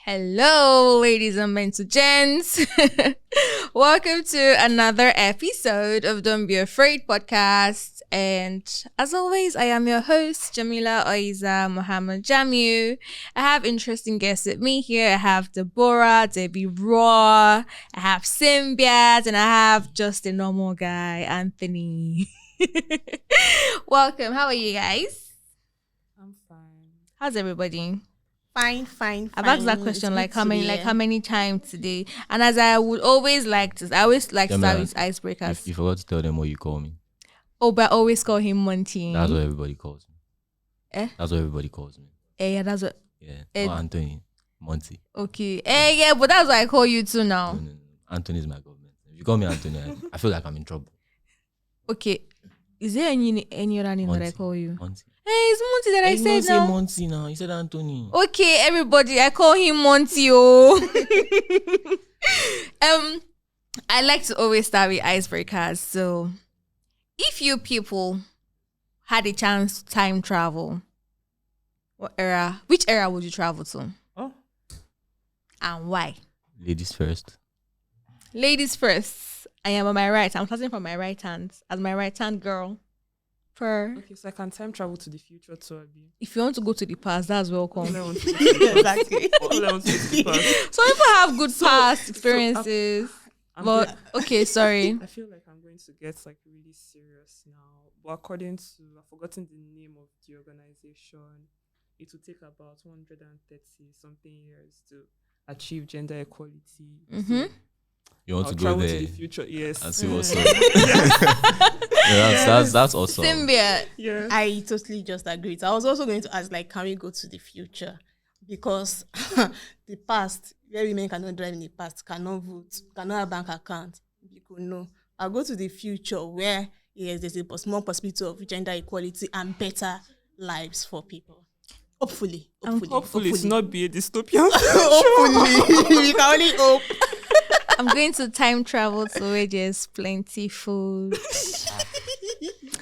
Hello, ladies and gents. Welcome to another episode of Don't Be Afraid podcast. And as always, I am your host, Jamila Oiza Muhammad Jamu. I have interesting guests with me here. I have Deborah, Debbie Raw, I have Symbiat, and I have just a normal guy, Anthony. Welcome. How are you guys? I'm fine. How's everybody? Fine. I've asked that question how many times today, and as I always like to start with icebreakers. You forgot to tell them what you call me. Oh, but I always call him Monty. That's what everybody calls me. That's what everybody calls me. Yeah, that's what. Yeah, not Anthony, Monty. Okay. Yeah, but that's what I call you too now. No. Anthony is my government. If you call me Anthony, I feel like I'm in trouble. Okay. Is there any other name that I call you? Monty. Hey, it's Monty that I said now. Say Monty now. You said Anthony. Okay, everybody, I call him Monty. Oh. I like to always start with icebreakers. So, if you people had a chance to time travel, which era would you travel to? Oh. And why? Ladies first. Ladies first. I am on my right. I'm starting from my right hand as my right hand girl. Okay, so I can time travel to the future too, Abi. If you want to go to the past, that's welcome. Exactly. Some people have good past experiences. But okay, sorry. I feel like I'm going to get really serious now. But according to, I've forgotten the name of the organization, it will take about 130 something years to achieve gender equality. Mm-hmm. So You want I'll to go travel there to the future, yes. and see what's up. That's awesome. Symbia. Yeah. I totally just agree. I was also going to ask, can we go to the future? Because the past, where women cannot drive in the past, cannot vote, cannot have bank account. People know. I'll go to the future where there's a small possibility of gender equality and better lives for people. Hopefully. Hopefully it's not be a dystopian. Hopefully. We can only hope. I'm going to time travel to where there's plenty food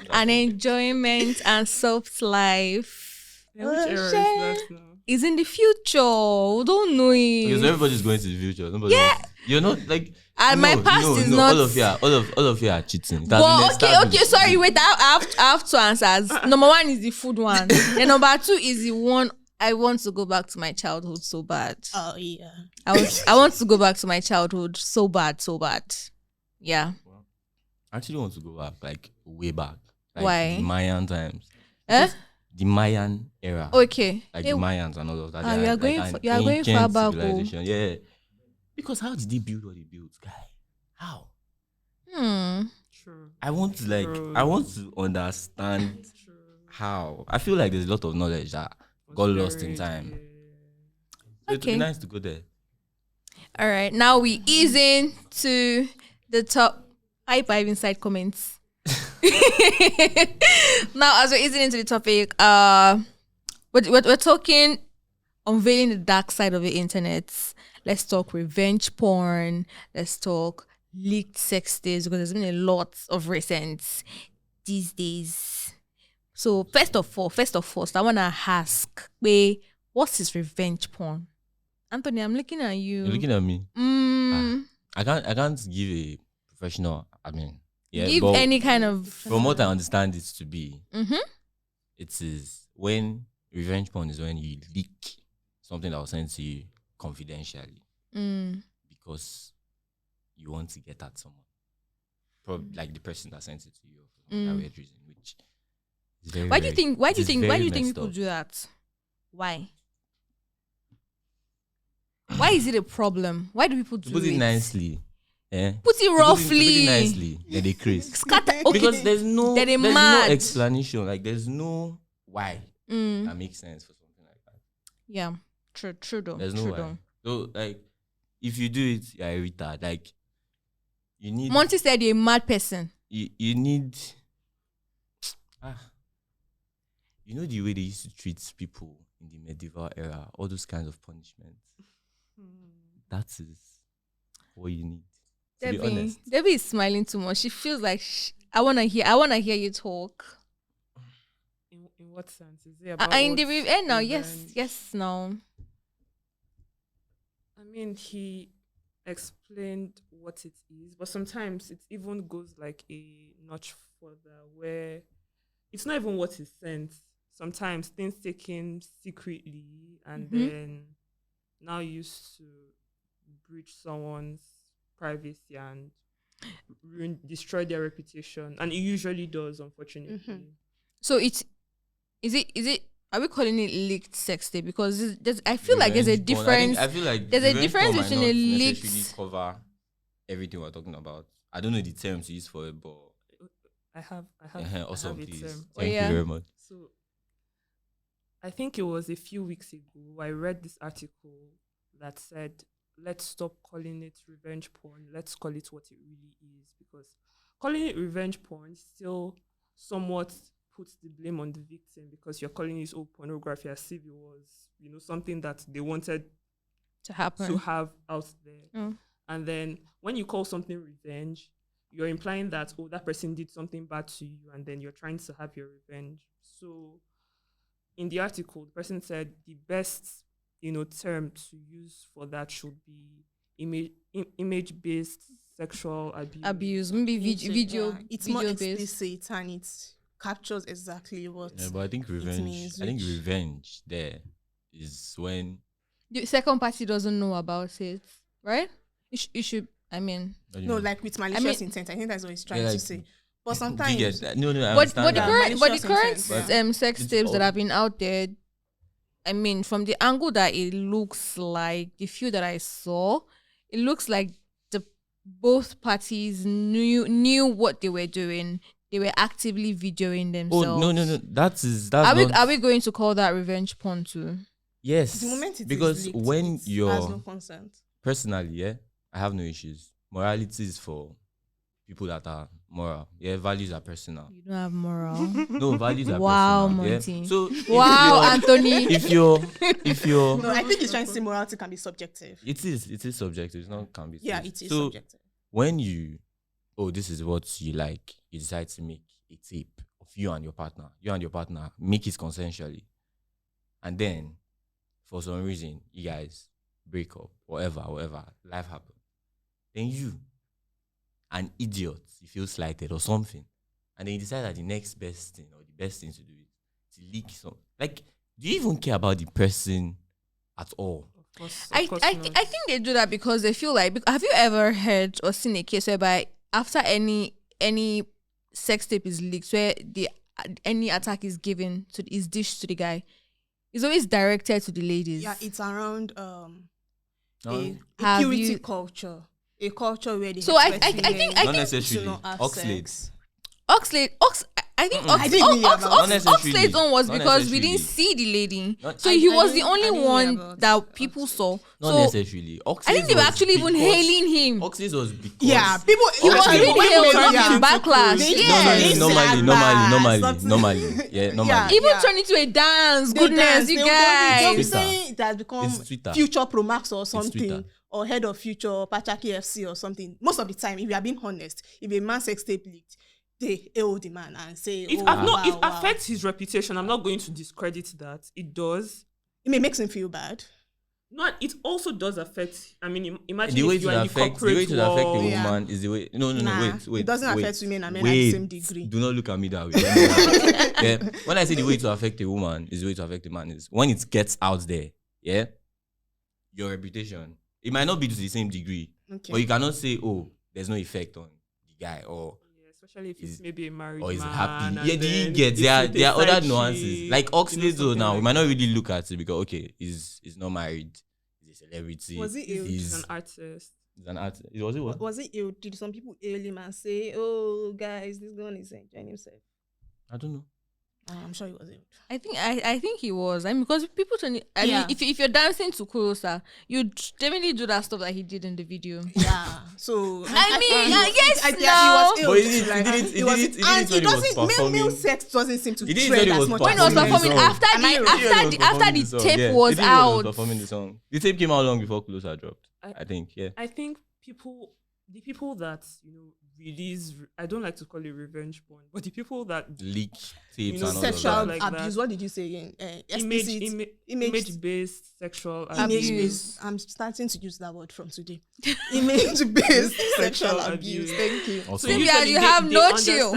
and enjoyment and soft life. Yeah, which era is that now? It's in the future. We don't know it. Because everybody's going to the future. Nobody else. You're not like. And my past is not. All of you are cheating. Well, okay. Sorry, wait. I have two answers. Number one is the food one. Then number two is the one I want to go back to my childhood so bad. Oh, yeah. I want to go back to my childhood so bad. Yeah. Well, I actually want to go back, way back. Why? The Mayan times. The Mayan era. Okay. The Mayans and all of that. You are going far back. Civilization. Yeah. Because how did they build what they built, guy? How? True. I want to understand how. I feel like there's a lot of knowledge that got lost in time. So it'd be nice to go there. All right. Now we ease into the top. I five inside comments. Now, as we're easing into the topic, we're talking unveiling the dark side of the internet. Let's talk revenge porn. Let's talk leaked sex days, because there's been a lot of recent these days. So first of all, I wanna ask, what is revenge porn? Anthony, I'm looking at you. You're looking at me. I can't give a professional. Give any kind of. From what I understand it to be, Mm-hmm. it is when revenge porn is when you leak something that was sent to you confidentially because you want to get at someone, probably like the person that sent it to you for that weird reason. Which is very. Why do you think people do that? Why? Why is it a problem? Why do people do it? Put it nicely. Put it roughly. Put it nicely. Then they crazy. Okay. Because there's no mad. explanation. There's no why that makes sense for something like that. Yeah. True though. There's no why. So if you do it, you're a retard. You need. Monty said you're a mad person. You need. You know the way they used to treat people in the medieval era, all those kinds of punishments. That is what you need. To be honest. Debbie is smiling too much. She feels like I wanna hear you talk. In what sense? Is it about in the end now? Yes, no. mean, he explained what it is, but sometimes it even goes like a notch further where it's not even what is sent. Sometimes things taken secretly and then now used to breach someone's privacy and destroy their reputation. And it usually does, unfortunately. So is it are we calling it leaked sex tape? Because I feel like there's a Revenge porn. difference. I feel like There's a revenge difference porn might between not a leaked. necessarily cover everything we're talking about. I don't know the terms to use for it, but I have also I have a please. term. Thank yeah. you very much. So I think it was a few weeks ago I read this article that said, let's stop calling it revenge porn. Let's call it what it really is. Because calling it revenge porn still somewhat puts the blame on the victim because you're calling it pornography as if it was, something that they wanted To happen. to have out there. Mm. And then when you call something revenge, you're implying that, that person did something bad to you and then you're trying to have your revenge. So in the article, the person said the best, term to use for that should be image-based sexual abuse. Maybe Yeah, video. it's video more based. explicit and it captures exactly what Yeah, but I think means, revenge there is when The second party doesn't know about it, right? It should. I mean, what do you no, mean? like with malicious intent. I think that's what he's trying Yeah, to like, say. But do sometimes you get that? No, I but understand the that. current Malicious intent, sex It's tapes that all- have been out there, I mean, from the angle that it looks like, the few that I saw, it looks like the both parties knew what they were doing. They were actively videoing themselves. Oh no, that's Are not. we going to call that revenge porn too? Yes, the moment it is because leaked, when it has no you're consent. personally, yeah, I have no issues. Morality is for people that are moral. Yeah, values are personal. You don't have moral. No, values are Wow, personal. Yeah? Monty. So if Wow, you're- Anthony. if you're No, I think he's trying to say morality can be subjective. it is subjective. It's not can be. Yeah, subjective. it is So subjective. when this is what you like, you decide to make a tape of you and your partner make it consensually, and then for some reason you guys break up, whatever, life happens, then you, an idiot, you feel slighted or something, and then you decide that the next best thing or the best thing to do is to leak some. Like, do you even care about the person at all? Of course I not. think they do that because they feel like. Have you ever heard or seen a case whereby after any sex tape is leaked, where any attack is given is dished to the guy, it's always directed to the ladies. Yeah, it's around No, Have purity you- culture, a culture where they So I expect think- women not think- necessarily. to not have Oxlade. sex. I think I didn't hear about Not necessarily. Oxlade's own was Not because we didn't necessarily. see the lady, Not- so I- he I was the didn't- I only didn't hear one about that people saw. Not So necessarily. I think they were actually even hailing him. Oxlade was because Yeah, people. He was Oxlade- being when hailed, women not turn in backlash. They- Yes. No, normally. Yeah, normally. Even Yeah. turn into a dance. They Goodness, dance, you they will guys. don't be Twitter. saying it has become It's Twitter. Future Pro Max or Twitter. something, or head of Future, Pacha KFC or something. Most of the time, if you are being honest, if a man's sex tape leaked, they hail the man and say, It, oh, no, it wow. affects his reputation. I'm not going to discredit that. It does. It may make him feel bad. No, it also does affect. I mean, imagine The way if it you would are in the affect the way corporate it would affect the world. Yeah. woman is the way. No, Nah, wait. it doesn't wait, affect women and men at the wait. same degree. Do not look at me that way. Yeah. When I say the way to affect a woman is the way to affect a man is when it gets out there. Yeah. Your reputation. It might not be to the same degree, Okay. but you cannot say, "Oh, there's no effect on the guy," or Yeah, especially if it's Is- maybe a married or is man. happy. and Yeah, do you then get it's there? with a There are other side nuances. chick, Like Oxlade, though. something Now we like might not that. really look at it because okay, he's not married. He's a celebrity. Was he ill? He's He's an artist. an artist. Was it what? Was it ill? Did some people hail him and say, "Oh, guys, this gun is enjoying himself"? I don't know. I'm sure he was ill. I think he was. I mean, because people turn. I Yeah. mean, if you're dancing to closer, you definitely do that stuff that he did in the video. Yeah. So I mean, I guess he no. was ill. But he didn't- like, he didn't- he he was- didn't- he and didn't when he was doesn't male performing. sex doesn't seem to He didn't trend when he as was much. When he was performing performing the song. after Am I right? after the tape was He out. was performing the song. The tape came out long before Closer dropped. I- I think. Yeah. I think people the people that release, I don't like to call it revenge porn, but the people that Leak tapes know, and all of Sexual that. like abuse. that. What did you say again? image Image based sexual image abuse. based. I'm starting to use that word from today. Image based sexual Sexual abuse. abuse. Thank you. Also, Sylvia, Usually you have no chill.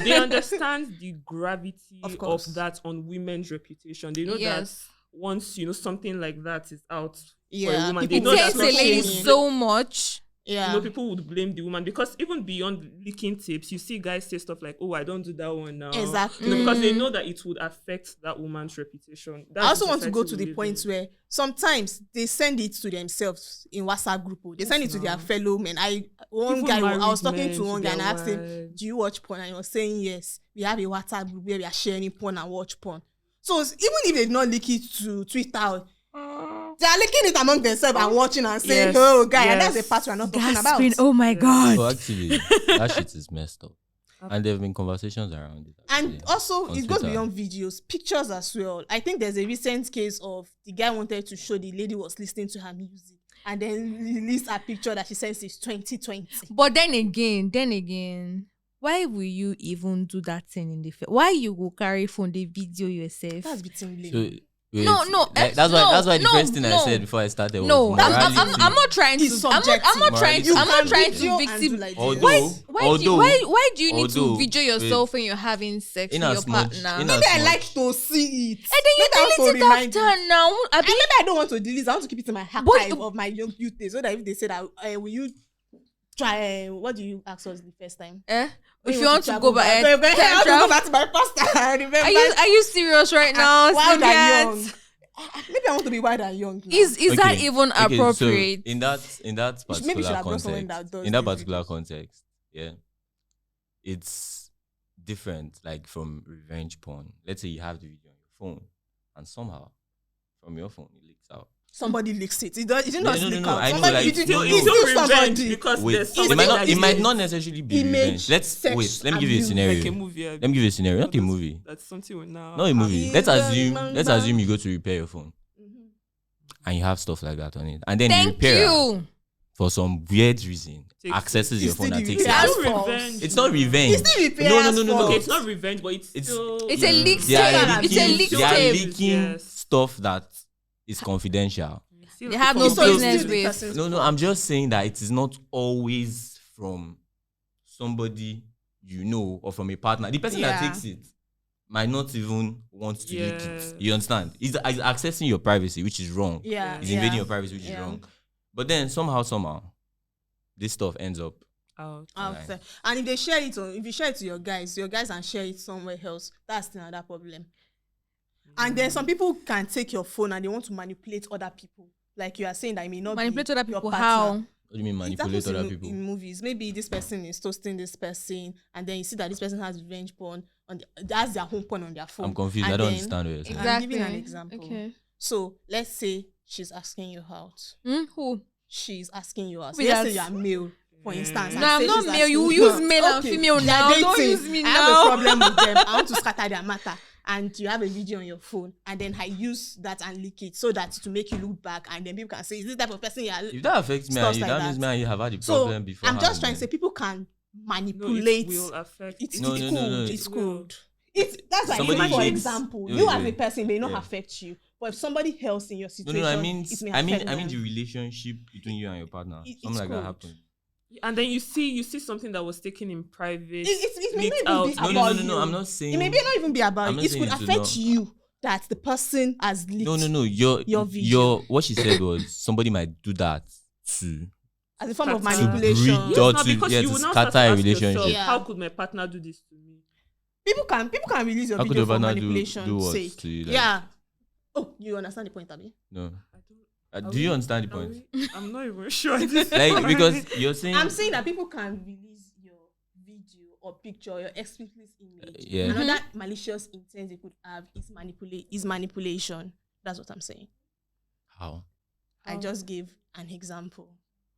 They understand the gravity Of of, course. that on women's reputation. They know that Yes. once something like that is out for a Yeah, woman, people they know It would that takes a slut lady shame you. so much. Yeah. people would blame the woman, because even beyond leaking tapes, you see guys say stuff like, "Oh, I don't do that one now." Exactly. Because they know that it would affect that woman's reputation. That's I also the want to go society to we the live point in. where sometimes they send it to themselves in WhatsApp group. They send it to their now. fellow men. I Even was talking married to men one guy and I their asked him, wives. "Do you watch porn?" And he was saying yes. We have a WhatsApp group where we are sharing porn and watch porn. So even if they did not leak it to Twitter, they are leaking it among themselves and watching and saying, Yes, "Oh, guy," and that's yes. the part we are not talking about. Gasping. Oh my Yeah. god. so actually, that shit is messed up. And there have been conversations around it. And actually, also, on it goes Twitter. beyond videos, pictures as well. I think there's a recent case of the guy wanted to show the lady was listening to her music and then released a picture that she says is 2020. But then again, why will you even do that thing in the why you go carry phone the video yourself? That's between blame. So, wait, No, like, that's why the no, first thing I no. said before I started was No, morality. I'm not trying to. It's I'm not subjective. trying to. You I'm not can trying video to and do victim. like this. Although, Why do you need to although, video yourself when you're having sex in with your as much- partner? in Maybe as I much- like to see it. And then you Maybe I want to delete it remind after you. now. And maybe I don't want to delete. I want to keep it in my archive of my young youth days. So that if they say that, will you try? What do you ask us the first time? If you want to go back, I want to go back to my past. I remember. are you serious right now? Wild and Sylvia? young. Maybe I want to be wild and young. Now. Is that Okay, even okay, appropriate? So in that Maybe you should particular have brought someone context, that does in that the particular videos. context, yeah, it's different. Like from revenge porn. Let's say you have the video on your phone, and somehow from your phone it leaks out. Somebody leaks it. It didn't No, just no, leak no, out. I know, Somebody, like, it, no, it's no. still revenge somebody. because Wait, there's it somebody might not. that It might is not necessarily be Image, revenge. Let's sex wait. Let me give you a abuse. scenario. like a movie. Let me give you a scenario. Not a movie. That's something we now. Not a movie. Is Let's a assume. man Let's man. assume you go to repair your phone, and you have stuff like that on it, and then the Thank repairer, you. for some weird reason, Takes accesses it. your phone It's and still takes the it. repair. It's That's not false. revenge. It's not revenge. It's still repairer's No, no, no, no, fault. no. Okay, it's not revenge, but it's It's- still. It's a leaked They are tape. It's a leaking- leaked They are tape. leaking Yes. stuff that is confidential. They have no So it's business still the with. person's No, fault. I'm just saying that it is not always from somebody or from a partner. The person that Yeah. takes it might not even want to leak it. Yes. You understand? It's accessing your privacy, which is wrong. Yeah. It's invading your privacy, which is Yeah. wrong. But then somehow, this stuff ends up. Out. Outside. And if you share it to your guys and share it somewhere else, that's another problem. And then some people can take your phone and they want to manipulate other people. Like you are saying that it may not Manipulate be other your people. partner. How? What do you mean It manipulate happens other in, people? in movies. Maybe this person is toasting this person, and then you see that this person has revenge porn. That's their home porn on their phone. I'm confused. And I don't then- understand what you're saying. I'm giving an example. Okay. So let's say she's asking you out. Who? She's asking you out. So Wait, let's say that's- you are male, for instance. No, I'm say not she's male. You asking use male and Okay, female they're now. Don't dating. use me I have a now. problem with them. I want to scatter their matter. And you have a video on your phone, and then I use that and leak it so that to make you look back, and then people can say, "Is this type of person you are?" If that affects me, Stuff and you, like that that. means me and you have had a So problem before. I'm just trying to say people can No, manipulate. it will affect. It's No, cool. no, no, no. It's It cool. will. That's why, Somebody for should- example, Wait, you wait, as a wait. person may not Yeah. affect you, but if somebody else in your No, situation, no, I it mean, may I affect mean the them. relationship between you and your partner. It's Something like that cool. happens. And then you see something that was taken in private. It may leaked not even be out. No, about no, you. I'm not saying. It may be not even be about I'm you. not It saying could it should affect not. you that the person has leaked. No. Your video. What she said was somebody might do that to As a form of To manipulation. breed Yes, or now, to because get you to will now start to scatter a ask yourself, relationship. Yeah. how could my partner do this to me? People can release your How could video your for partner do manipulation what sake. to you? Like, Yeah. Oh, you understand the point, Abi? No. I don't. Do you understand the Are point? I'm not even sure. at this Like point. because you're saying. I'm saying that people can release your video or picture, your explicit image. Yeah. Another malicious intent they could have is manipulation. That's what I'm saying. How? I just gave an example.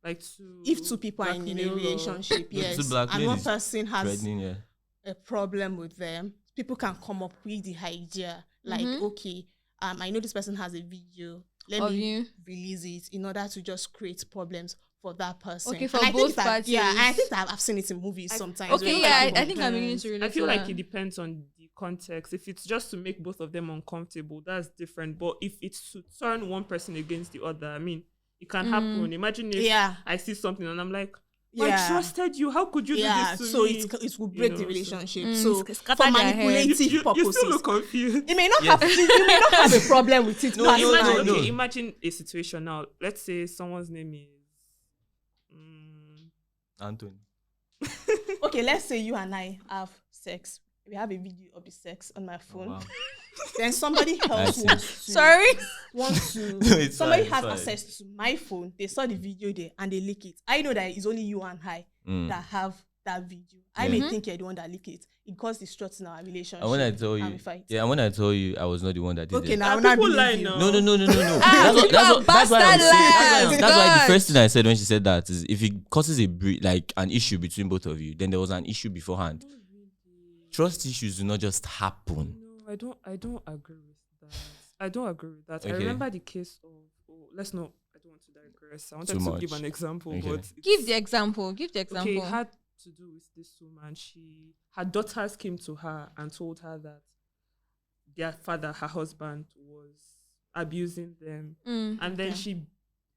like to If two people are in a blackmail or- relationship, No, to yes, blackmail and one is person has Threatening, yeah. a problem with them, people can come up with the idea like, okay, I know this person has a video. Let Of me you. release it in order to just create problems for that person. Okay, for And I think both that, parties. yeah, and I think that I've seen it in movies sometimes. Okay, where yeah, people I think I'm beginning depends. to relate I feel to like that. it depends on the context. If it's just to make both of them uncomfortable, that's different. But if it's to turn one person against the other, I mean, it can happen. Imagine if Yeah. I see something and I'm like, Yeah. I trusted you. How could you do Yeah, this to so me? it will You break know, the so- relationship. So scatter for their head. manipulative You purposes, still look confused. you may not Yes. have you may not have a problem with it. No, no, personally. Imagine, no. okay, imagine a situation now. Let's say someone's name is. Anthony. Okay, let's say you and I have sex. We have a video of the sex on my Oh, phone. wow. Then somebody I else see. Sorry. wants to No, it's somebody fine, has it's fine. access to my phone. They saw the video there and they leak it. I know that it's only you and I that have that video. I may think you're the one that leak it. It causes distrust in our relationship. And when I tell you, and we fight. yeah, and when I tell you, I was not the one that did Okay, it. now Are I people believe lying you. now? No. people are That's why I'm bastard saying. liars. That's why God. the first thing I said when she said that is, if it causes like an issue between both of you, then there was an issue beforehand. Trust issues do not just happen. No, I don't agree with that. I don't agree with that. I Okay. remember the case of. Oh, let's not. I don't want to digress. I wanted Too to give much. an example, Okay. but Give the example. Give the example. Okay, it had to do with this woman. Her daughters came to her and told her that their father, her husband, was abusing them, and then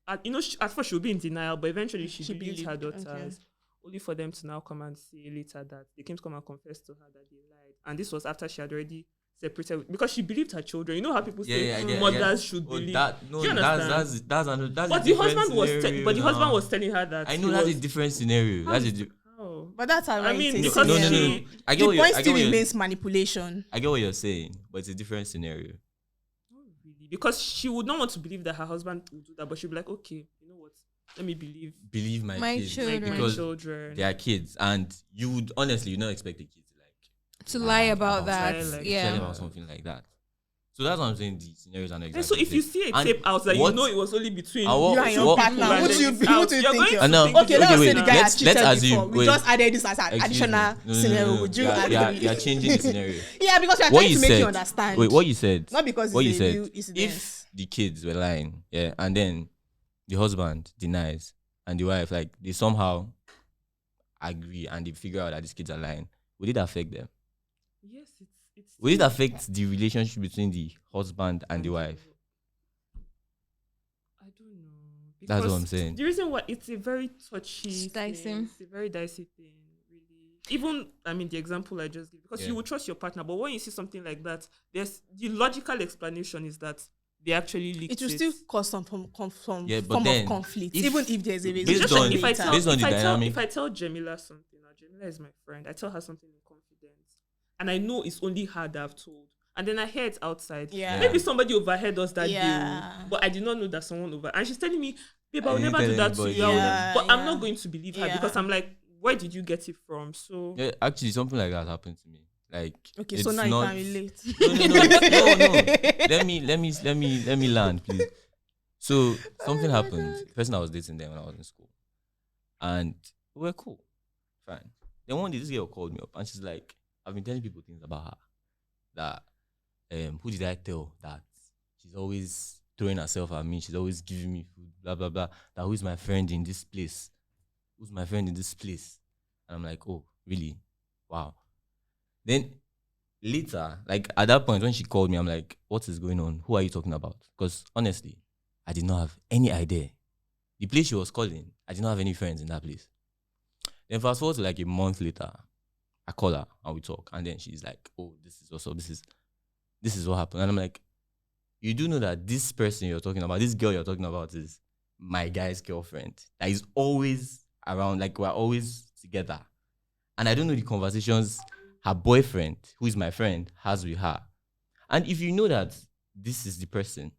at first she would be in denial, but eventually she believed her believed, daughters. Only for them to now come and say later that they came to come and confess to her that they lied, and this was after she had already separated because she believed her children. You know how people say mothers should believe. No, Do you understand? that's But a the different husband was scenario but the husband now. was telling her that I know he that's was, a different scenario. How That's is- a how? But that's how I mean, it is. because no. she- I get The what point you're, still remains manipulation. I get what you're saying, but it's a different scenario. Not really, because she would not want to believe that her husband would do that, but she'd be like, okay, you know what? Let me believe Believe my My kids, children. my because children. they are kids, and you would honestly, you not expect a kid to to lie about that. lie, like, tell Yeah. about something like that. So that's what I'm saying. The scenarios are not And exactly. so if the you same. see a And tape out that you what- know it was only between and what- You and your what- partner. and What then do you it's what out, do you you're think? going I to know. think Okay, it's let's Okay, say wait, the guy has let's cheated assume- before. We wait. just added this as an Excuse additional me. No, scenario. Would you agree? You're changing the scenario. Yeah, because we are What trying you to make said. you understand. Wait, what you said. Not because what you it's a said. new incident. If the kids were lying, yeah, and then the husband denies, and the wife, like, they somehow agree and they figure out that these kids are lying, would it affect them? Yes, it's Will it affect the relationship between the husband and the wife? I don't know. That's what Because I'm saying. The reason why it's a very touchy It's dicey. thing. It's a very dicey thing, really. Even the example I just gave, because Yeah. you will trust your partner, but when you see something like that, there's the logical explanation is that they actually leaked It will still cause some form Yeah, but form then of conflict, if- even if there's a reason. based Just on- like if I later. tell, based on if, the I tell dynamic- if I tell Jamila something, now Jamila is my friend, I tell her something in confidence, and I know it's only her that I've told, and then I hear it outside. Yeah. Maybe somebody overheard us that Yeah. day, but I did not know that someone and she's telling me, babe, I will I didn't never do tell that to anybody. you. I will Yeah, never-" But I'm yeah. not going to believe her Yeah. because I'm like, where did you get it from? So Yeah, actually, something like that happened to me. Like, Okay, so it's now you not- can relate. No. Let me land, please. So something happened. The person I was dating then when I was in school, and we were cool, fine. Then one day this girl called me up and she's like, "I've been telling people things about her. That who did I tell that she's always throwing herself at me? She's always giving me food, blah blah blah. That who's my friend in this place? Who's my friend in this place?" And I'm like, "Oh, really? Wow." Then later, like at that point when she called me, I'm like, what is going on? Who are you talking about? Because honestly, I did not have any idea. The place she was calling, I did not have any friends in that place. Then fast forward to like a month later, I call her and we talk. And then she's like, oh, this is what's up. This is what happened. And I'm like, you do know that this person you're talking about, this girl you're talking about is my guy's girlfriend. That is always around, like we're always together. And I don't know the conversations her boyfriend, who is my friend, has with her. And if you know that this is the person,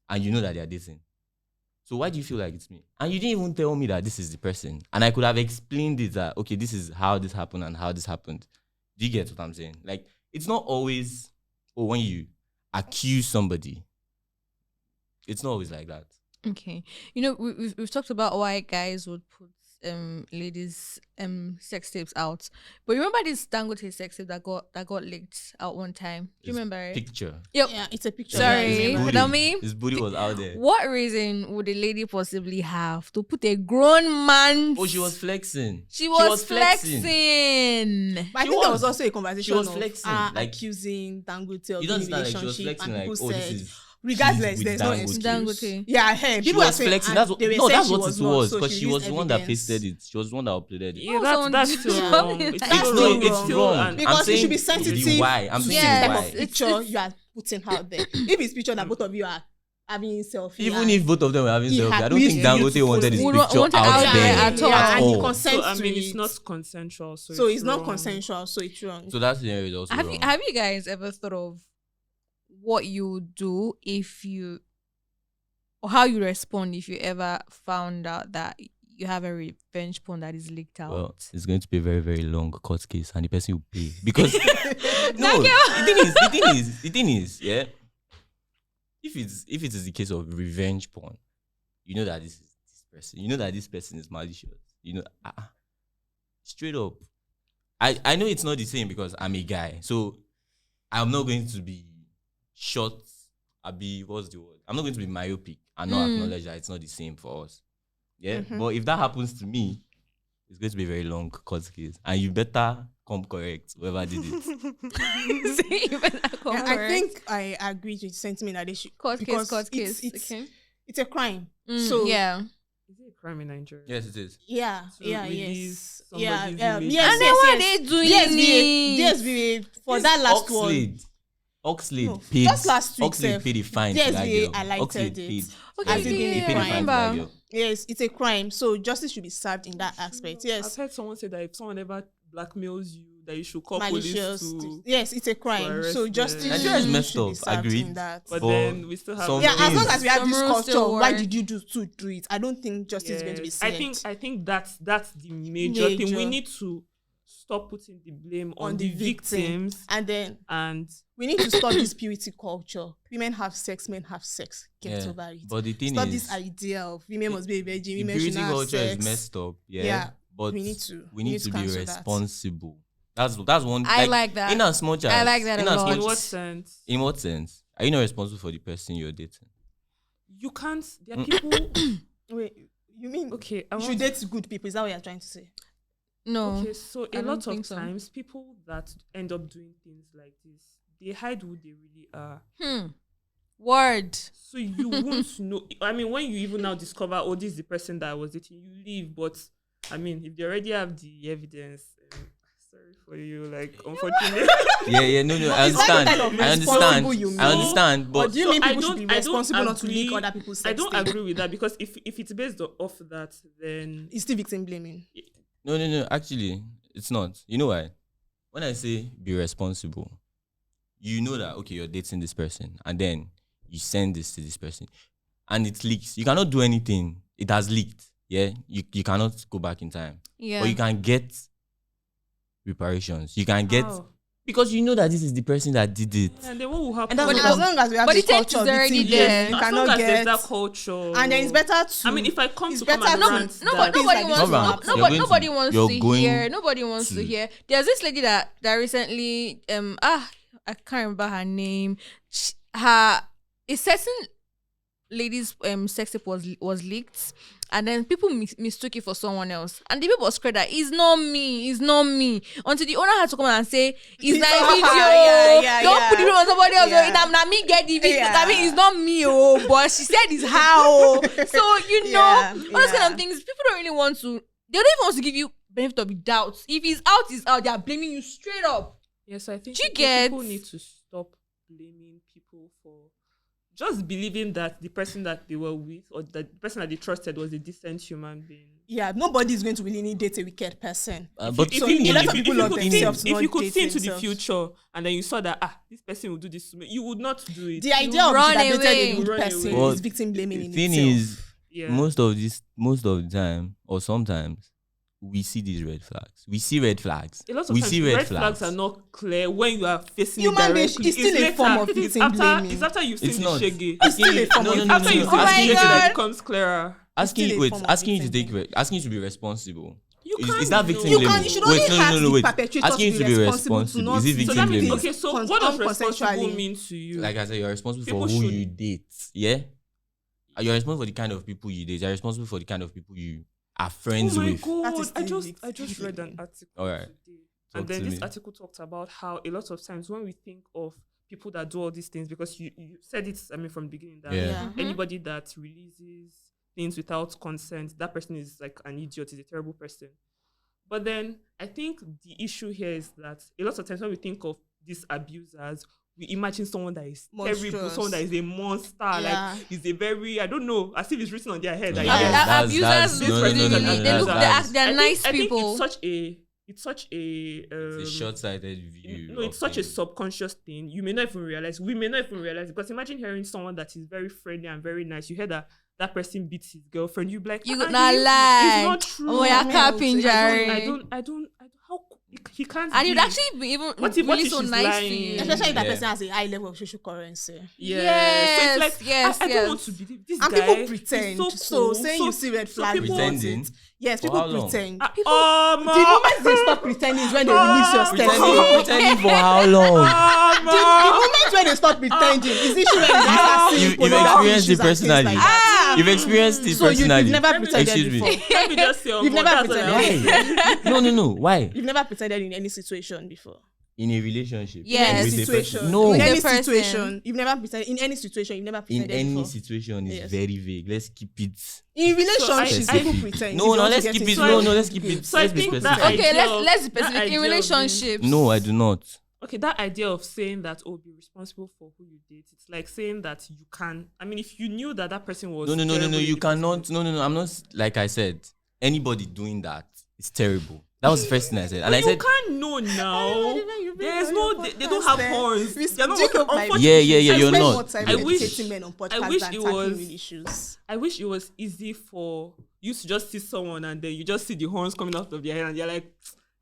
and you know that they are dating, so why do you feel like it's me? And you didn't even tell me that this is the person. And I could have explained it that, okay, this is how this happened and how this happened. Do you get what I'm saying? Like, it's not always, when you accuse somebody, it's not always like that. Okay. You know, we've talked about why guys would put ladies sex tapes out. But remember this Dangote sex tape that got leaked out one time? Do you remember it? Picture. Yep. Yeah, it's a picture. Sorry. Yeah, I remember. But I mean, His booty was out there. what reason would a lady possibly have to put a grown man? Oh, she was flexing. She was flexing. But I She think there was. was also a conversation was of flexing, like- accusing Dangote of You don't being in understand, like, she was relationship, flexing, and like, people oh, this said, is- regardless, she's with there's no Dangote. excuse. Dangote. Yeah, I heard. She People was are saying, flexing. and That's what. they were No, saying that's she what was it not, was. so Because she was released the one that evidence. pasted it. She was the one that uploaded it. Yeah, Oh, that's still someone- wrong. It's That's still still wrong. wrong. It's still Because Because it should be saying sensitive why. I'm to saying the type why. of picture you are putting out there. If it's picture that both of you are having selfie, Even and if both of them were having he selfie, I had don't think wished you Dangote to wanted his post it. picture Wanted out out there there at all. and he all. consents So I mean, to it's it. not consensual. So it's not wrong. consensual, so it's wrong. So that scenario is also Have wrong. you guys ever thought of what you would do if you, or how you respond if you ever found out that you have a revenge porn that is leaked out? Well, it's going to be a very, very long court case, and the person will pay because no. The thing is, yeah. If it is the case of revenge porn, you know that this is this person. You know that this person is malicious. You know, straight up. I know it's not the same because I'm a guy, so I'm not going to be short. What's the word? I'm not going to be myopic and not acknowledge that it's not the same for us. Yeah, but if that happens to me, it's going to be a very long court case, and you better come correct whoever did it. See, you better come I correct. think I agree with the sentiment that they should Court case, because court case. It's Okay. it's a crime. Mm, So yeah. Is it a crime in Nigeria? Yes, it is. Yeah, To yeah, release yes, yeah, somebody's yes, image. yes, And then what are they doing DSVA for that last one. Oxlade No, paid. just last week, Oxlade sef, paid the fine. to that DSVA girl. highlighted Oxlade it. paid. Okay, Has it been He a paid the crime? fine to that girl. Yes, it's a crime. So justice should be served in that aspect. I've Yes, heard someone say that if someone ever blackmails you, that you should call malicious. police to. Yes, it's a crime. arrest So them. justice Nigeria is messed should be up, served agreed. in that. But For then we still have. some Yeah, as long things. as we have this Some rules culture, still why work. did you do it? I don't think justice is going to be Yes. served. I think that's the major thing. We Major. need to stop putting the blame on, On the the victim. victims And then and we need to stop this purity culture. Women have sex, men have sex. Get Yeah, over it. but the thing Stop is, this idea of women must be a virgin, the women should beauty not have culture sex. is messed up. Yeah, Yeah, but we need to be cancel that. responsible. That's one. I like that. In as much as I like that in a as lot. much- in what sense? In what sense? Are you not responsible for the person you're dating? You can't. There are people. Wait, you mean Okay, I you want should date good people? Is that what you're trying to say? No. Okay, so I a don't lot think of so. times, people that end up doing things like this, they hide who they really are. Word. So you won't know. I mean, when you even now discover, oh, this is the person that I was dating, you leave. But I mean, if they already have the evidence, sorry for you. Like, unfortunately, Yeah, no, I Is that the understand. kind of I responsible understand. you mean? I understand, Or but do you So mean I people should don't- be I don't responsible not to leak agree- other people's sex I don't tape? agree with that because if it's based off that, then It's still victim blaming. no. Actually, it's not. You know why? When I say be responsible, you know that okay, you're dating this person, and then you send this to this person, and it leaks. You cannot do anything. It has leaked. Yeah, you cannot go back in time, Yeah. but you can get reparations. You can get How? because you know that this is the person that did it. And then what will happen? And that's But what- as long as we have but this the taste culture, is already victim there. blaming, you as long cannot as there's get. that culture, And then it's better to. I mean, if I come it's to come better and to- rant, Nobody, that- things nobody like wants this to. will Not happen. You're Nobody, going nobody to- wants you're to going hear. Nobody wants to to- hear. There's this lady that recently I can't remember her name. A certain lady's sex tape was leaked, and then people mistook it for someone else, and the people spread that it's not me, until the owner had to come and say it's my video. Yeah, Don't put it on somebody else. Yeah. Now me get the video. Yeah. I mean, it's not me, but she said it's how. So you know, Yeah, all those kind yeah. of things. People don't really want to. They don't even want to give you benefit of the doubt. If it's out, it's out. They are blaming you straight up. Yes, I think Do you people get- need to stop blaming people for just believing that the person that they were with or the person that they trusted was a decent human being. Yeah, nobody is going to really date a wicked person. But So the thing a lot is- of people love could themselves, think, if not you could date see into the themselves. future and then you saw that this person will do this to me, you would not do it. The idea of run you should have dated away. a good Run person away. is victim blaming the in thing itself. is, Yeah. most of the time, or sometimes, we see these red flags. We see red flags. A lot of we times, see red flags are not clear when you are facing Human it being directly. is still a later. form of It is victim blaming. It's after you've seen It's the not. shaggy. It's still a form No, of no, It's no, after no, you've no. seen Oh the my shaggy God. that becomes clearer. asking still a form of asking you to victim take asking you to be responsible. You is can't that know. victim You blaming? can. You should only Wait, ask no, the wait. perpetrator Asking you to be responsible. not Is it to So victim that means blaming? okay. So Cons- what does responsible unconsensually. mean to you? Like I said, you're responsible People for who should- you date. Yeah, you're responsible for the kind of people you date. You're responsible for the kind of people you are friends Oh my with. That god! is I just read an article Alright. today, Talk and then to this me. article talked about how a lot of times when we think of people that do all these things, because you said it, I mean, from the beginning that Yeah. anybody that releases things without consent, that person is like an idiot, is a terrible person. But then I think the issue here is that a lot of times when we think of these abusers, we imagine someone that is terrible, Monstrous. someone that is a monster, Yeah. like is a very, I don't know, as if it's written on their head. That Yeah. yes, Abusers no, look no, no, no, really, no, they no, look, no, they're I nice think people. it's such a It's a short-sighted view. no, it's of such a things. subconscious thing. You may not even realize. We may not even realize. Because imagine hearing someone that is very friendly and very nice. You hear that person beats his girlfriend. You be like, You "Ah, could not it's lie. not true. Oh, you're capping, I Jerry. don't. How he can't. And you'd be. actually be even What really if so she's nice lying? to you. Especially if that Yeah. person has a high level of social currency. Yeah. Yes, So it's like yes, I don't yes. want to believe this And guy. people is pretend. So, So cool. saying you see red flag, people- Pretending? yes, For people how long? pretend. The The moment they stop pretending is when they release your steps. Pretending for how long? The moment when they stop pretending is issue when they start seeing You've pornography experienced issues it and things like personally. that. You've experienced it So personally. you've never Let me- pretended Excuse me. before. Let me just say, You've never that's what I pretended. was saying. No. Why? You've never pretended in any situation before. In a relationship? Yes. With Any a person? situation. No. In With any a person. situation. You've never pretended in any situation. You've never In pretended any before. situation is Yes. very vague. Let's keep it. In relationships, I- people specific. pretend. No, If you want to let's get keep into it. So it, I- Let's keep it. So I Let's be think specific. that Okay, idea of- let's be that specific. In idea of being- relationships. No, I do not. Okay, that idea of saying that, oh, be responsible for who you date, it's like saying that you can. I mean, if you knew that that person was No. terrible You in the cannot. first No. I'm not. Like I said, anybody doing that is terrible. That was the first thing I said, and But I you said, can't know now. You bring There's on no, your they don't have podcast, horns. We They're not speak working. of my- Yeah, Unfortunately, you're I spend not. more time I wish- educating men on podcasts wish than it tackling was- real issues. I wish it was easy for you to just see someone and then you just see the horns coming out of their head and you're like,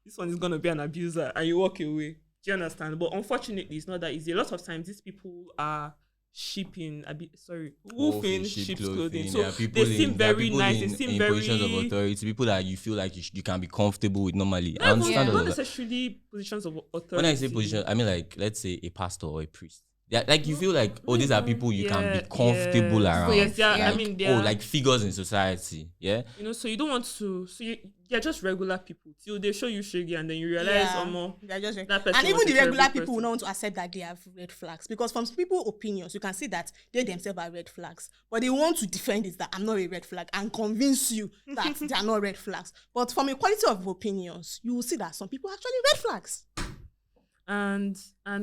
this one is gonna be an abuser, and you walk away. Do you understand? But unfortunately, it's not that easy. A lot of times, these people are wolfing sheep's clothing. So There are people they seem there are very people nice. They in seem very positions of authority. People that you feel like you can be comfortable with normally. I Not understand all not of that. necessarily positions of authority. When I say position, I mean like let's say a pastor or a priest. Yeah, like you feel like these are people you can be comfortable around. Yes, yeah. Yeah. I mean, they're like figures in society. Yeah. so you don't want to. They're just regular people till they show you shaggy, and then you realize, They're just that person and even was the a regular terrible people will person. not want to accept that they have red flags because from people's opinions you can see that they themselves are red flags, but they want to defend it that I'm not a red flag and convince you that they are not red flags. But from a quality of opinions, you will see that some people are actually red flags. And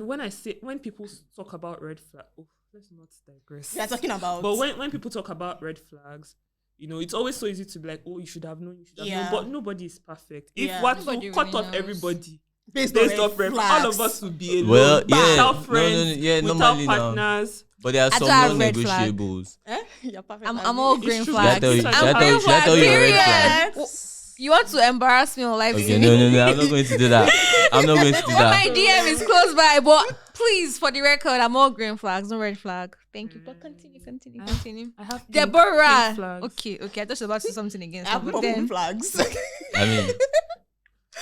when people talk about red flag, let's not digress. We are talking about But when people talk about red flags, it's always so easy to be like, oh, you should have known, Yeah. But nobody is perfect. If Yeah. what Nobody to cut really off knows. everybody based off red, flags. all of us would be alone, Well, yeah. without friends, Yeah, without normally now. partners. But there are I some don't have red flag. non-negotiables. You're perfect. I'm all green true. Should I flags. tell you? I'm Should I tell green you? Should I tell you a red flag? Period. You want to embarrass me on live Okay, TV? no. I'm not going to do that. I'm not going to do Well, my that. DM is close by, but please, for the record, I'm all green flags, no red flag. Thank you. But continue. I have pink Deborah. flags. Okay. I thought she was about to say something against I her, have but more then flags. I mean,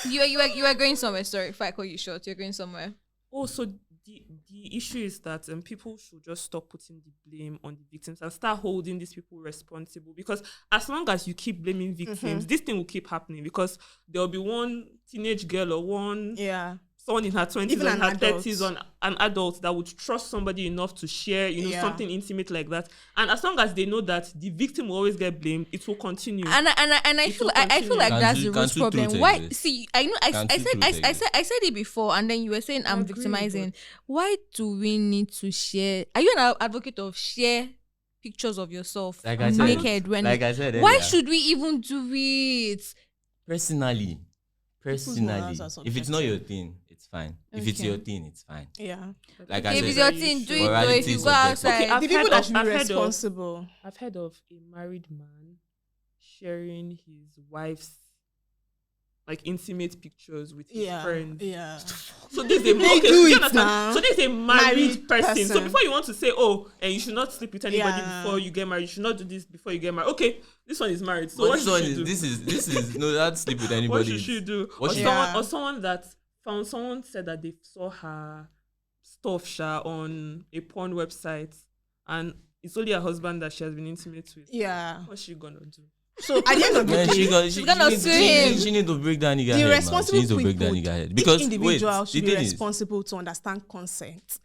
you were going somewhere. Sorry if I call you short. You're going somewhere. Also, the issue is that people should just stop putting the blame on the victims and start holding these people responsible, because as long as you keep blaming victims, this thing will keep happening, because there'll be one teenage girl or one someone in her 20s Even or in her an adult. 30s on an adult that would trust somebody enough to share something intimate like that, and as long as they know that the victim will always get blamed, it will continue. And I It feel will I feel continue. like Can that's two- the can root two problem. truths Why? exist? See, I know I Can said two truths exist? I said it before, and then you were saying I'm agree, victimizing. but- Why do we need to share? Are you an advocate of share pictures of yourself like I said, naked? Why earlier, should we even do it? personally, morals are if it's not your subjective. thing, it's fine. If it's Okay. your thing, it's fine. Yeah. Like I If said, it's your thing, do it. Though. morality If you is go subjective. outside, Okay, I've The people heard that of- should be I've heard of- responsible. I've heard of a married man sharing his wife's like intimate pictures with his Yeah. friends. Yeah. So this is a They okay, do you it understand? now. So this is a married Married person. So person. before you want to say, oh, and you should not sleep with anybody Yeah. before you get married, you should not do this before you get married. Okay, this one is married. So But what this should one she is do? this is no, that sleep with anybody. What should she do? What Or she- someone Yeah. or someone that found someone said that they saw her stuff on a porn website and it's only her husband that she has been intimate with. Yeah. What's she gonna do? So at the end of the Man, day, she gonna needs- sue him. She need to break down nigga the head, man. She responsible needs to break down people, nigga head. each Because individual wait, should the be thing is, responsible to understand consent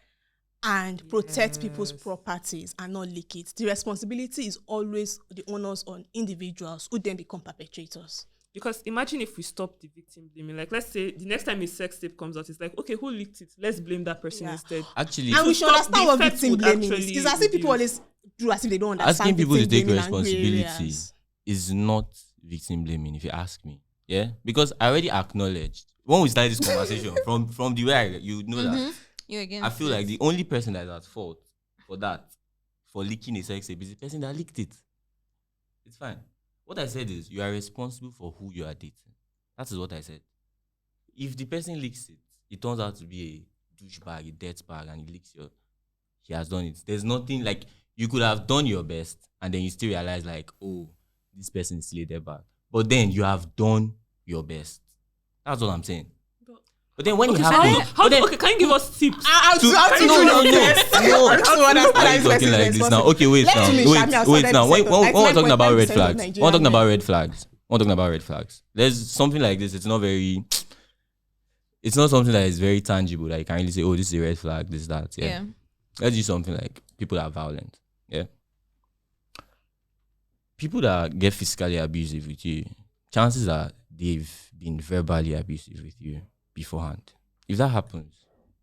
and protect people's Yes. properties and not leak it. The responsibility is always the onus on individuals who then become perpetrators. Because imagine if we stop the victim blaming. Like, let's say the next time a sex tape comes out, it's like, okay, who leaked it? Let's blame that person Yeah. instead. actually And we should stop, understand the what effect victim would blaming is. actually It's as if people reduce. always do as if they don't understand asking people to victim take blaming and gray responsibility areas. is not victim blaming, if you ask me. Yeah, because I already acknowledged when we started this conversation from the way you know that You again. I feel like the only person that is at fault for leaking a sex tape is the person that leaked it. It's fine. What I said is you are responsible for who you are dating. That is what I said. If the person leaks it, it turns out to be a douchebag, a dirtbag, and he has done it. There's nothing like you could have done your best, and then you still realize like, oh, this person is still a dirtbag. But then you have done your best. That's what I'm saying. But then when Okay, it so happens, okay, can you give us tips? How to no, Why Why are you talking like this now? Okay, wait now. Wait now. When we're talking about red flags, when we're talking about red flags, there's something like this. It's not something that is very tangible that you can really say, oh, this is a red flag, this, that. Yeah. Yeah. Let's do something like people that are violent. Yeah. People that get physically abusive with you, chances are they've been verbally abusive with you beforehand. If that happens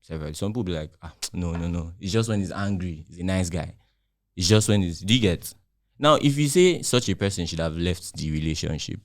severally, some people be like, no. It's just when he's angry, he's a nice guy. It's just when do you get? Now, if you say such a person should have left the relationship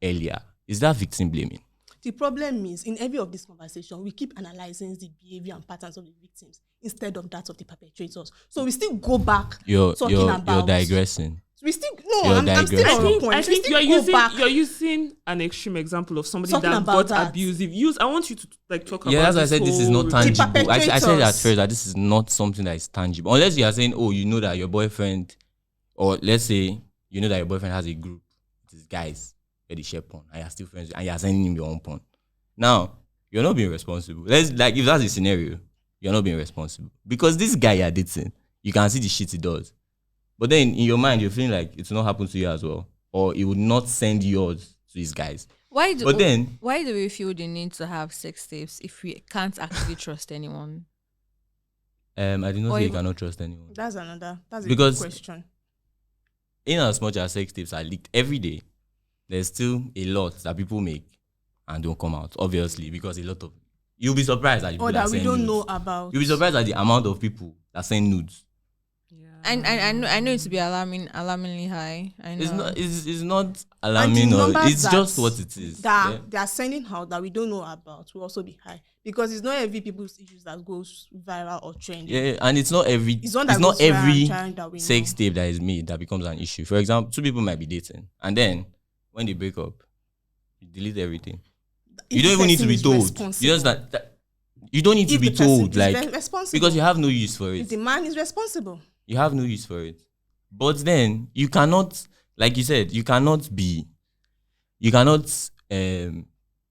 earlier, is that victim blaming? The problem is, in every of this conversation, we keep analyzing the behavior and patterns of the victims instead of that of the perpetrators. So we still go back You're about. digressing. We still You're I'm still digressing. on your point. I We think still you're go back. using an extreme example of somebody Talking that about got that. abusive. I want you to like talk about. Yeah, that's why I said this is not whole- tangible. I said at perpetrators. first that this is not something that is tangible. Unless you are saying, oh, you know that your boyfriend, or let's say you know that your boyfriend has a group with his guys where they share porn and you're still friends and you're sending him your own porn. Now, you're not being responsible. If that's the scenario, you're not being responsible. Because this guy you're dating, you can see the shit he does. But then in your mind, you're feeling like it's not happen to you as well. Or he would not send yours to his guys. Why do we feel the need to have sex tapes if we can't actually trust anyone? I did not Or say you even- cannot trust anyone. That's a Because- good question. In as much as sex tapes are leaked every day, there's still a lot that people make and don't come out, obviously, because you'll be surprised at the people Or that we send don't nudes. know about. You'll be surprised at the amount of people that send nudes. Yeah. And I know it to be alarmingly high. I know. It's not alarming, or numbers it's that- just what it is. that yeah? they are sending out that we don't know about will also be high, because it's not every people's issues that goes viral or trending. Yeah, and it's not every It's one that not goes viral every and trend that we sex know. tape that is made that becomes an issue. For example, two people might be dating, and then when they break up, you delete everything. If You don't the even need to person be is told. responsible. You just that you don't need to If be the person told, is like responsible. because you have no use for If it. the man is responsible. You have no use for it. But then you cannot, like you said, you cannot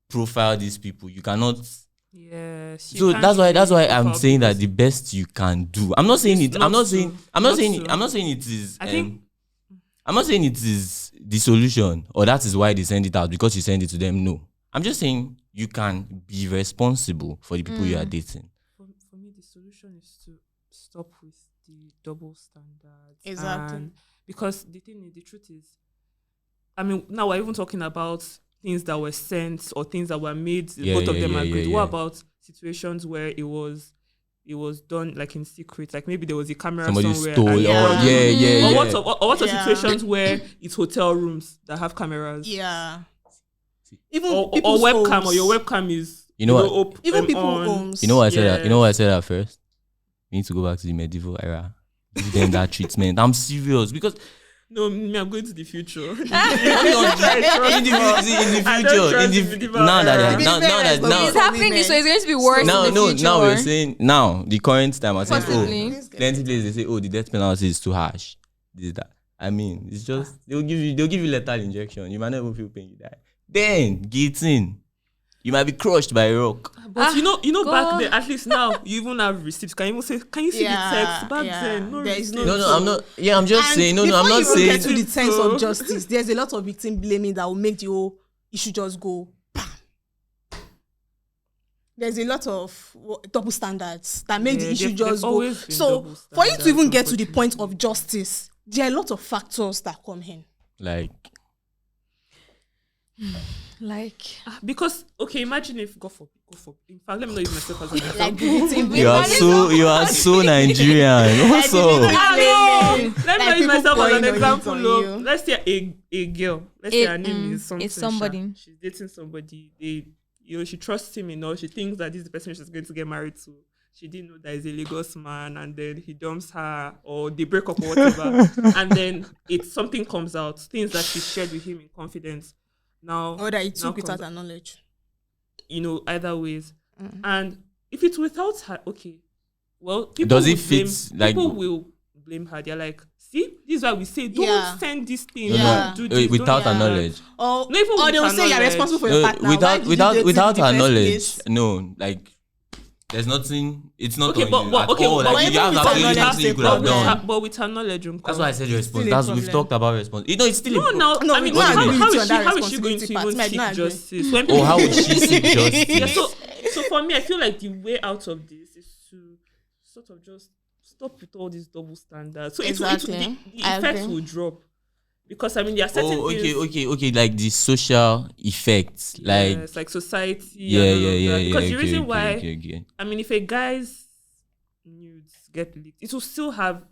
profile these people. You cannot. Yes. you So can't that's why really I'm profile saying that because the best you can do. I'm not saying It's it. not I'm not to- saying. not to. I'm not saying it is. I think- I'm not saying it is the solution or that is why they send it out because you send it to them. No, I'm just saying you can be responsible for the people you are dating. for me, the solution is to stop with the double standards. Exactly. And because the truth is, I mean, now we're even talking about things that were sent or things that were made. Both of them agreed. What about situations where it was done like in secret? Like maybe there was a camera Somebody somewhere. stole. and- Yeah. Or yeah. what are Yeah. situations where it's hotel rooms that have cameras? Yeah. Even Or people's webcam, homes. or your webcam is You know what? Even people on. homes. You know what I said? Yes. You know what I said at first? We need to go back to the medieval era. Give them that treatment. I'm serious because No, me, I'm going to the future. in the future, now that it's happening this way. It's going to be worse in the future. now we're saying now the current time. I say, Possibly. plenty places they say, the death penalty is too harsh. This that. I mean, it's just they'll give you lethal injection. You might not even feel pain. You die. Then guillotine. You might be crushed by a rock. But back then, at least now, you even have receipts. Can you see the text? Back then, no there is receipts. No, I'm not. Yeah, I'm just saying. No, I'm not before you saying. get to the sense of justice, there's a lot of victim blaming that will make the whole issue just go bam. There's a lot of double standards that make the issue just go. So for you to even get to the point of justice, there are a lot of factors that come in. Because imagine if go for in fact, let me not use myself as an example. You are so Nigerian. Also, let me not use myself as an example. Let's say a girl. Let's say her name is something. It's somebody. She's dating somebody. She trusts him enough. She thinks that this is the person she's going to get married to. She didn't know that he's a Lagos man, and then he dumps her, or they break up or whatever. And then something comes out, things that she shared with him in confidence. Now, or that it took without her knowledge. Either ways. And if it's without her, well, does it fit? People will blame her. They're like, see, this is why we say don't send this thing. Do this, without her knowledge. Or they will say you're responsible for your partner. Without her knowledge. No, there's nothing. It's not on you at all. You have something you could have done. But with her knowledge, that's why I said response. We've talked about response. It's still how is she going to even seek justice? How would she seek justice? So for me, I feel like the way out of this is to sort of just stop with all these double standards. So the effects will drop. Because there are certain things. Okay, like the social effects, like society. Yeah. Because the reason why, if a guy's nudes get leaked, it will still have.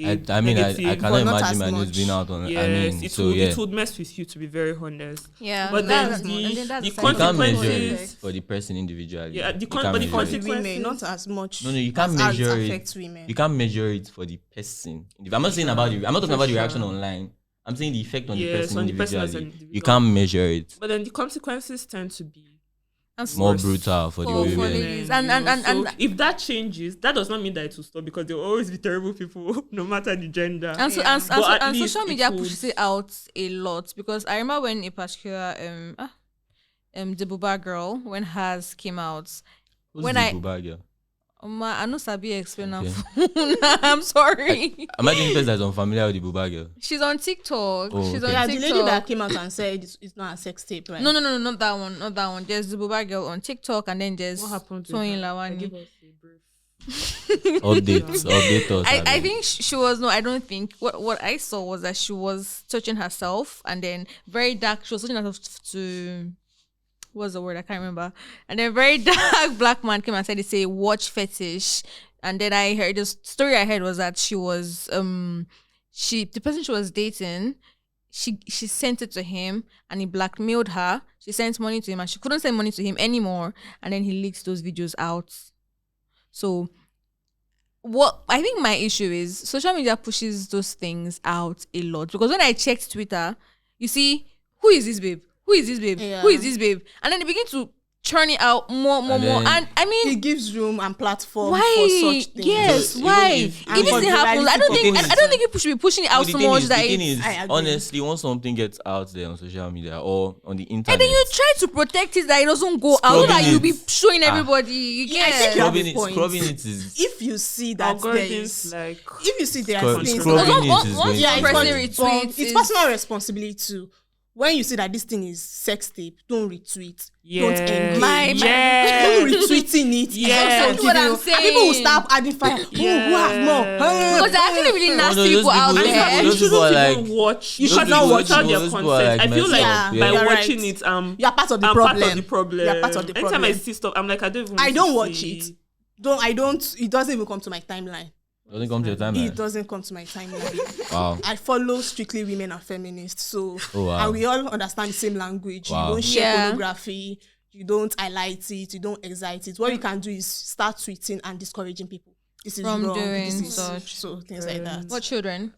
I cannot imagine my nudes being out on. It would mess with you, to be very honest. Yeah, but then the consequences, you can't measure it for the person individually. Yeah, the consequences, women, not as much. No, you can't measure it. Women. You can't measure it for the person. I'm not saying about you. I'm not talking about the reaction online. I'm saying the effect on the person individually. You can't measure it. But then the consequences tend to be more brutal for the women. And if that changes, that does not mean that it will stop, because there will always be terrible people, no matter the gender. And social media pushes it out a lot, because I remember when a particular the Buba girl, when hers came out. Who's the Buba girl? I know Sabi explain now. I'm sorry. Imagine person that's unfamiliar with the Buba girl. She's on TikTok. She's on TikTok. The lady that came out and said it's not a sex tape, right? No, not that one. Not that one. There's the Buba girl on TikTok, and then there's Toyin Lawani. Update us. I think she was I don't think what I saw was that she was touching herself, and then very dark. She was touching herself to. What's the word? I can't remember. And then a very dark black man came and said, "It's a watch fetish." And then I heard the story I heard was that she was the person she was dating, she sent it to him and he blackmailed her. She sent money to him and she couldn't send money to him anymore. And then he leaked those videos out. So what I think my issue is social media pushes those things out a lot, because when I checked Twitter, you see, who is this babe? Who is this babe? Yeah. Who is this babe? And then they begin to churn it out more. And I mean, it gives room and platform for such things. Yes, so why? If this thing happens, I don't think people should be pushing it out so much. The thing is, honestly, once something gets out there on social media or on the internet, and then you try to protect it that it doesn't go out, so that you'll be showing everybody. You I think scrubbing it is. If you see that there is, if you see there are things, it's personal responsibility too. When you see that this thing is sex tape, don't retweet. Don't engage. Don't retweeting it. That's what I'm saying. And people will start adding fire. Who has more? Because there are actually really nasty people out there. You shouldn't even watch. You should not watch without their consent. I feel like by watching it, you're part of the problem. You're part of the problem. Anytime I see stuff, I'm like, I don't watch it. It doesn't even come to my timeline. Doesn't come to your timeline? It doesn't come to my timeline. Wow. I follow Strictly Women and Feminists, so and we all understand the same language. Wow. You don't share pornography, you don't highlight it, you don't excite it. What you can do is start tweeting and discouraging people. This is from wrong. doing this is such. So things like that. What children?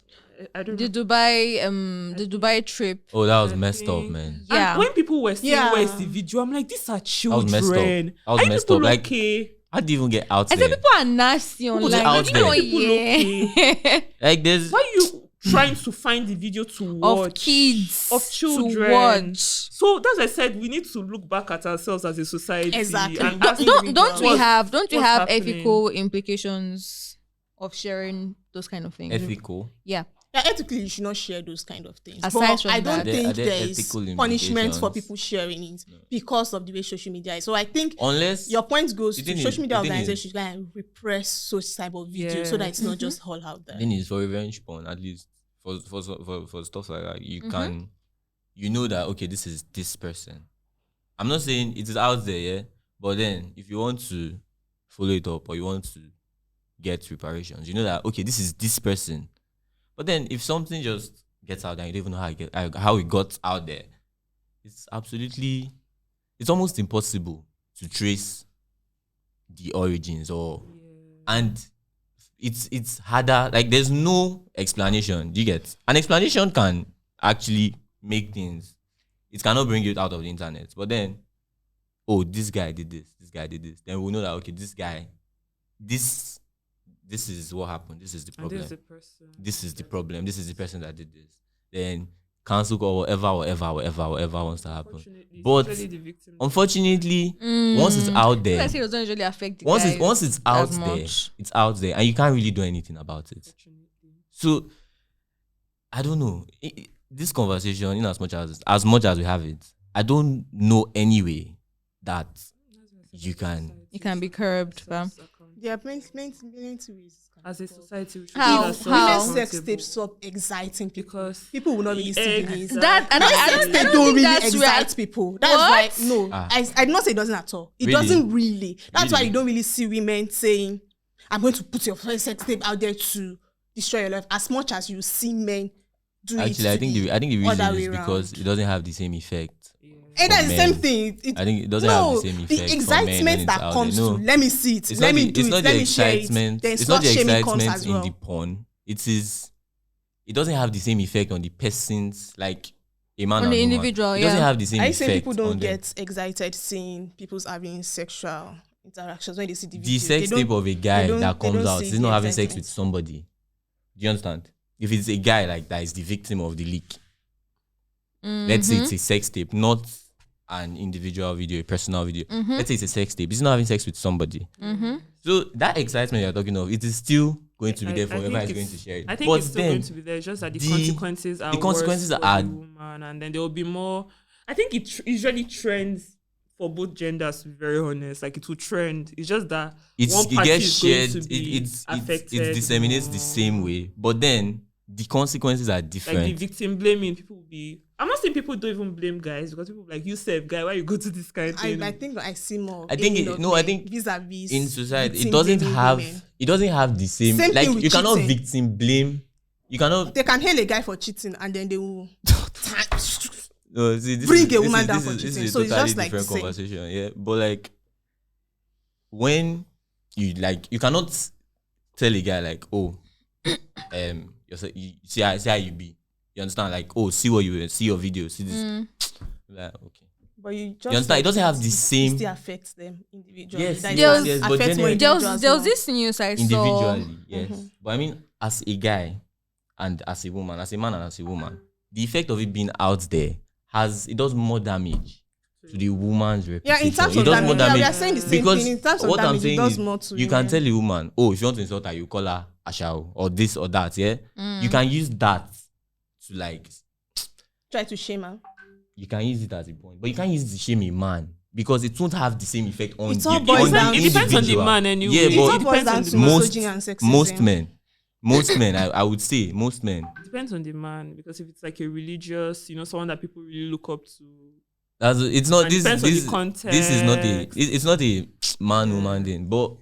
I don't The know. Dubai trip. Oh, that was I messed up, think- man. Yeah. And when people were saying, Yeah. where's the video? I'm like, these are That was messed up. children. That was Are you messed people up. Like, okay? how do you even get out I there? said people are nasty was online. out You there? know, People yeah. Like, there's Why are you trying to find the video to watch? Of kids. Of children. To watch. So that's why I said we need to look back at ourselves as a society. Exactly. And Don't- ask Don't individuals, we have what's happening? ethical implications of sharing those kind of things? ethical. Yeah. Yeah, ethically, you should not share those kind of things. Aside But from I don't that- Are think there there is ethical punishment for implications? people sharing it because of the way social media is. So I think Unless your point goes the to thing social is- media the thing is- organizations can repress such type of video so that it's not just all out there. then it's for revenge porn, at least for stuff like that. You can, you know that okay, this is this person. I'm not saying it is out there, yeah. But then if you want to follow it up or you want to get reparations, you know that okay, this is this person. But then if something just gets out there, you don't even know how it got out there. It's almost impossible to trace the origins and it's harder. Like there's no explanation. Do you get? An explanation can actually make things. It cannot bring it out of the internet. But then, oh, this guy did this. This guy did this. Then we know that okay, this guy, this is what happened. This is the And problem. this is the person. This is the problem. This is the person that did this. Then cancel or whatever wants to happen. Unfortunately, But especially the victim. unfortunately, once it's out there, I say it doesn't usually affect the once guys it's out as there, much. it's out there, and you can't really do anything about it. Unfortunately. So I don't know. This conversation, in as much as we have it, I don't know any way that you can. It can be curbed, fam. There are plenty ways. As a society, we should How? hold ourselves How? Women's sex accountable. tapes stop exciting people. Because People will not really see the news. That and I Sex don't, I tapes don't don't think really that's excite where people. That's What? why no. Ah. I did not say it doesn't at all. It Really? doesn't really. That's why Really? you don't really see women saying, "I'm going to put your first sex tape out there to destroy your life." As much as you see men do it. Actually, I think the other reason way is because around. it doesn't have the same effect. And that's for the same men. thing. I think it doesn't have the same effect. The for men when excitement it's that out comes there. No. to let me see it, It's let not me the, do it's it, not let the me share it. excitement. Then It's not the slut-shaming comes excitement as in well. the porn. It doesn't have the same effect on the person's, like a man On and the woman. individual, It doesn't yeah. have the same I effect. say people on don't them. get excited seeing people's having sexual interactions when they see the video. The sex They tape don't- of a guy they don't- that they comes don't out see is the not having sex excitement. with somebody. Do you understand? If it's a guy like that is the victim of the leak, let's say it's a sex tape, not an individual video, a personal video. Let's say it's a sex tape. He's not having sex with somebody. So that excitement you're talking of, it is still going to be there for whoever is going to share it. I think But it's still then, going to be there. It's just that the the- consequences are the consequences worse for are- the woman, and then there will be more. I think it usually trends for both genders. To be very honest, like it will trend. It's just that it one party gets is going shared, to be it affected disseminates the more. same way. But then the consequences are Like different. the victim blaming, people will be. I'm not saying people don't even blame guys because people be like, you said guy, why you go to this kind of thing? I think I see more. I think aiming it- of no, I men think vis-a-vis in society, it victim doesn't blaming have women. the same, Same like thing with you cannot cheating. victim blame. You cannot They can hail a guy for cheating and then they will no, see, this Bring is, a this woman is, down this for is, this cheating. is a So it's totally just like the different same. conversation, yeah. But like when you cannot tell a guy like, oh, you see how you be. You understand? Like, oh, see your video, see this. Like, okay. But you just understand? It doesn't have the same- It still affects them individually. Yes, That yes, it yes, but affects more generally- There individuals was more. this news I saw. Individually, yes. But I mean, as a guy and as a woman, as a man and as a woman, the effect of it being out there does more damage to the woman's Yeah, reputation. in terms it of does damage, more yeah, damage we are saying the same because thing. In terms of what I'm damage, it saying does is more to you can women. tell a woman, oh, if you want to insult her, you call her Ashao or this or that, yeah. You can use that to like, Try to shame her. you can use it as a point, but you can't use it to shame a man because it won't have the same effect on It all the, boils on down- the It depends on the individual. man anyway. Yeah, It but all boils depends down on to the man. misogyny and sexism. most men, I would say most men. It depends on the man because if it's like a religious, someone that people really look up to. It's not And this. depends on the This is not a. context. It's not a man-woman thing, but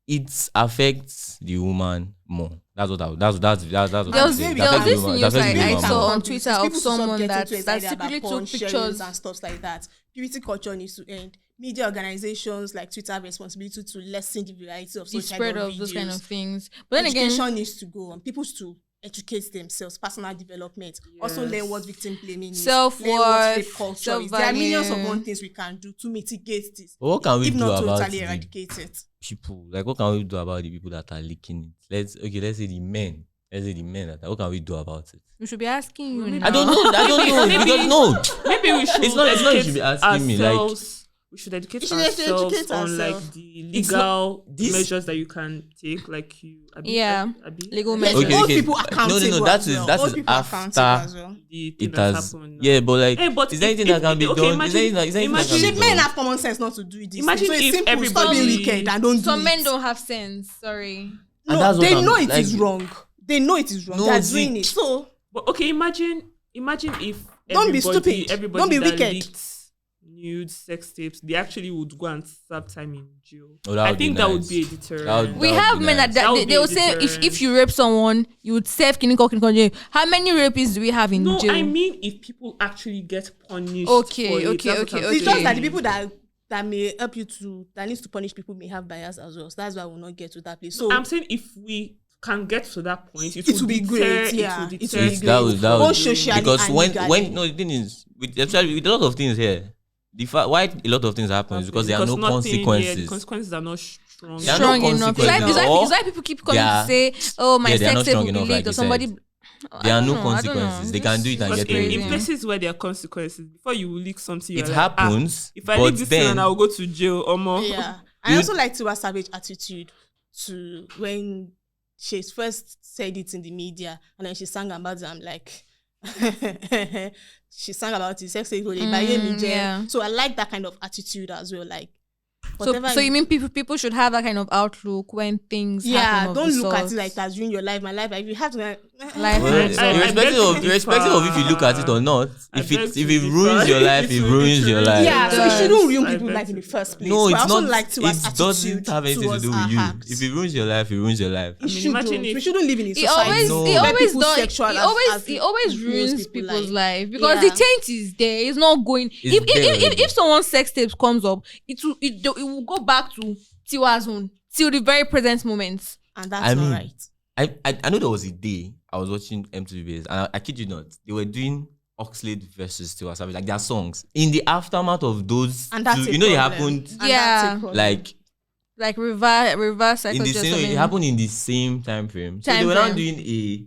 it affects the woman more. That's what I. That's what There was, it there was affects the this woman- it news affects the I woman saw more. on Twitter of People should stop someone getting that too excited secretly about porn took pictures. sharings and stuff like that. Purity culture needs to end. Media organizations like Twitter have responsibility to lessen the variety of The such spread type of those kind of videos. things. But then Education again, needs to go on. People to educate themselves, personal development, also learn what victim blaming is, Self-worth, learn what rape culture is. There are millions of self-value. one things we can do to mitigate this, But what can we if do not about totally the eradicate it. people? Like, what can we do about the people that are leaking it? Let's say the men. Let's say the men that what can we do about it? We should be asking you. Maybe- now. I don't know because no. Maybe we should It's not you educate should be asking me, like- ourselves. We should educate We should ourselves educate on like ourselves. the It's not- legal this- measures that you can take, like you. Yeah, legal Yes, measures. hold people accountable. No, that as is well. that Hold is people accountable after as well. The thing it that's has. happened now. Yeah, but like, Hey, but is there if- anything that if- can be okay, done? imagine- Is there anything that imagine- can be Should men done? have common sense not to do this? Imagine so it's if simple. Stop being everybody- wicked and don't do Some it. men don't have sense. Sorry. No, that's what they I'm- know it is like- wrong. They know it is wrong. No, They are see- doing it. So But okay, imagine if Don't be everybody- stupid. Everybody Don't be that wicked. leaked nude sex tapes, they actually would go and serve time in jail. Oh, that I would be think that would nice. be a deterrent. That would- We would have be men nice. that That would they be a will say deterrent. if you rape someone, you would serve clinical jail. How many rapists do we have in No, jail? I mean if people actually get punished. Okay, for it, okay, that's what okay, I'm okay. it's just saying. that the people that may help you that needs to punish people may have bias as well. So that's why we'll not get to that place. So I'm saying if we can get to that point, it It will will be deter- great, yeah. It will It will deter be It's- great. that was Both socially because and when legally. no, the thing is especially with a lot of things here, the fact why a lot of things happen is because there are no nothing- Yeah, the consequences. consequences are not strong. There are no Strong enough. It's consequences. like, Or it's like people keep coming they are- to say, "Oh, my Yeah, they are sex not tape strong will be enough, leaked," like or you somebody. said. I There are don't no know, I don't consequences. know. They can do it and Because get It's away in with it. places where there are consequences, before you leak something, It you're like, happens, if I but leak this thing then and I'll go to jail or more. yeah. I also like Tiwa Savage attitude to when she first said it in the media and then she sang about it. I'm like, she sang about it. Sex tape, yeah. So I like that kind of attitude as well. Like, So, whatever so you mean people should have that kind of outlook when things happen? yeah, of don't the look at sort? it like that's ruined your life, my life. Like, if you have to, Life Well, and I irrespective beg of to irrespective of if you look at it or not, I if beg it to if it differ. ruins your life, it ruins your life. yeah, so it does. shouldn't ruin I people's beg life in to the first place. No, But I it's also not. like Tiwa's It attitude doesn't have anything to towards do our with you. acts. If it ruins your life, it ruins your life. It mean, imagine shouldn't. if- We shouldn't live in a He society always, No. he where always people's does. sexual He always ruins people's life because Yeah. the taint is there. It's not going. If there if already. someone's sex tapes comes up, it will go back to Tiwa's own till the very present moment. And that's I not mean, right. I know there was a day I was watching MTV Base and I kid you not, they were doing Oxlade versus Tiwa Savage, like their songs. In the aftermath of those And that's two, a you know it problem. happened And Yeah. that's a problem. like Reverse in the psychology. or same something. it happened in the same time frame. So Time they were now frame. doing a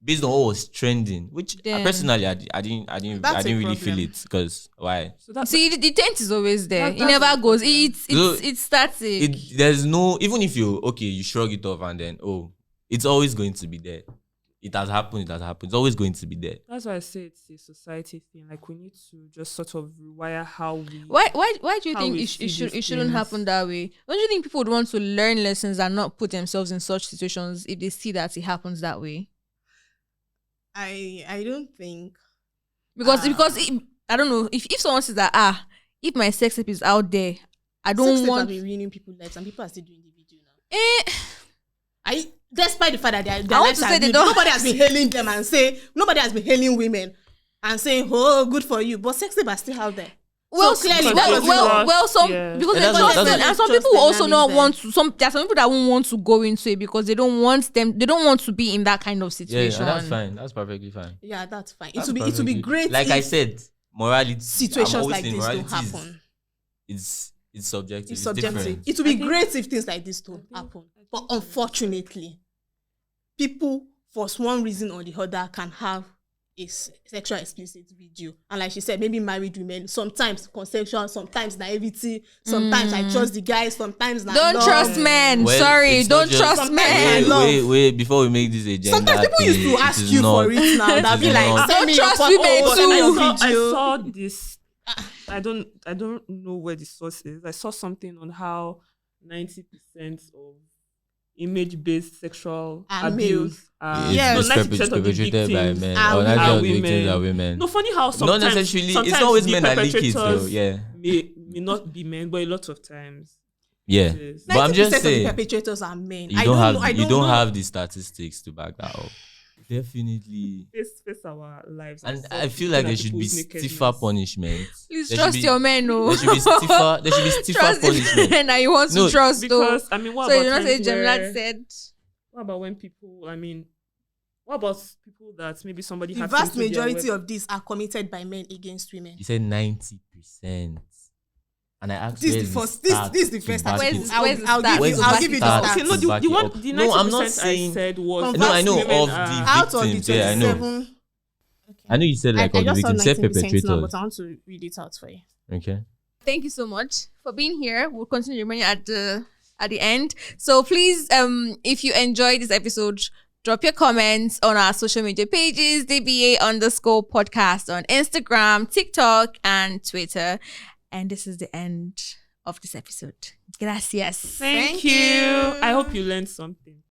based on what was trending, which Damn. personally I didn't That's a really feel problem. it because why? So that's See, the taint is always there. It That's never the goes. problem. It's static. There's no even if you shrug it off and then it's always going to be there. It has happened. It's always going to be there. That's why I say it's a society thing. Like we need to just sort of rewire how we. Why do you How think we it see should these it shouldn't things. happen that way? Don't you think people would want to learn lessons and not put themselves in such situations if they see that it happens that way? I don't think. Because I don't know if someone says that if my sex tape is out there, I Sex don't tapes want have been ruining people's lives, and people are still doing the video now. eh, Despite the fact that their I want lives to are say they good, don't- nobody has been hailing them and say nobody has been hailing women and saying, "Oh, good for you," but sex tapes are still out there. well, So clearly, that was some yeah. because And there's that's just- what- and some just people also dynamics not there. want to. There are some people that won't want to go into it because they don't want to be in that kind of Yeah, situation. and that's fine. That's perfectly fine. Yeah, that's fine. That's It would be perfectly- great. Like if I said, morality. I'm situations always like saying this don't morality is- happen. It's subjective. It's different. subjective. It would be great if things like this don't happen. But unfortunately, people, for one reason or the other, can have a sexual explicit video. And like she said, maybe married women, sometimes consensual, sometimes naivety, sometimes I trust the guy, sometimes not. Don't trust men. Well, Sorry, it's not don't just- trust Sometimes men. I love- Wait, before we make this agenda. Sometimes people used to ask you for it now. They'll be like, not- send Don't me your trust photo, women send me your too. I video. saw this. I don't know where the source is. I saw something on how 90% of image-based sexual Are abuse are Yes. no, 90% It's of the perpetrated by victims men. are Or 90% of the women. victims are women. No, funny how Not sometimes necessarily. It's sometimes not always the men that leak it, though. perpetrators Yeah, may not be men, but a lot of times. yeah. it is. But I'm 90% just of the saying, perpetrators are men. you I don't know- I have don't know. the statistics to back that up. Definitely. Face our lives. And solve I feel people like and there should be people's stiffer nakedness. punishment. Please There should trust be- your men, no. There should be stiffer. There should be stiffer Trust the punishment. men that you want No, to trust, though. Because I mean, what So you about do not say times Gemini where- said. What about when people? I mean, What about people that maybe somebody The hacked vast into their majority web- of these are committed by men against women. You said 90%. And I asked This is where's the the first. This stats is the to first back article. it? Where's the I'll stats? give Where's you. the I'll give you the stats stats. Okay, no, to back the it one, up? the No, I'm 90% not I saying. said was From No, I know women of are- the Out of the victims. Yeah, I know. 27. I know you said like I of the just saw victims, said 19% now, perpetrators. but I want to read it out for you. Okay. Thank you so much for being here. We'll continue remaining at the end. So please, if you enjoyed this episode, drop your comments on our social media pages, DBA_podcast on Instagram, TikTok, and Twitter. And this is the end of this episode. Gracias. Thank you. I hope you learned something.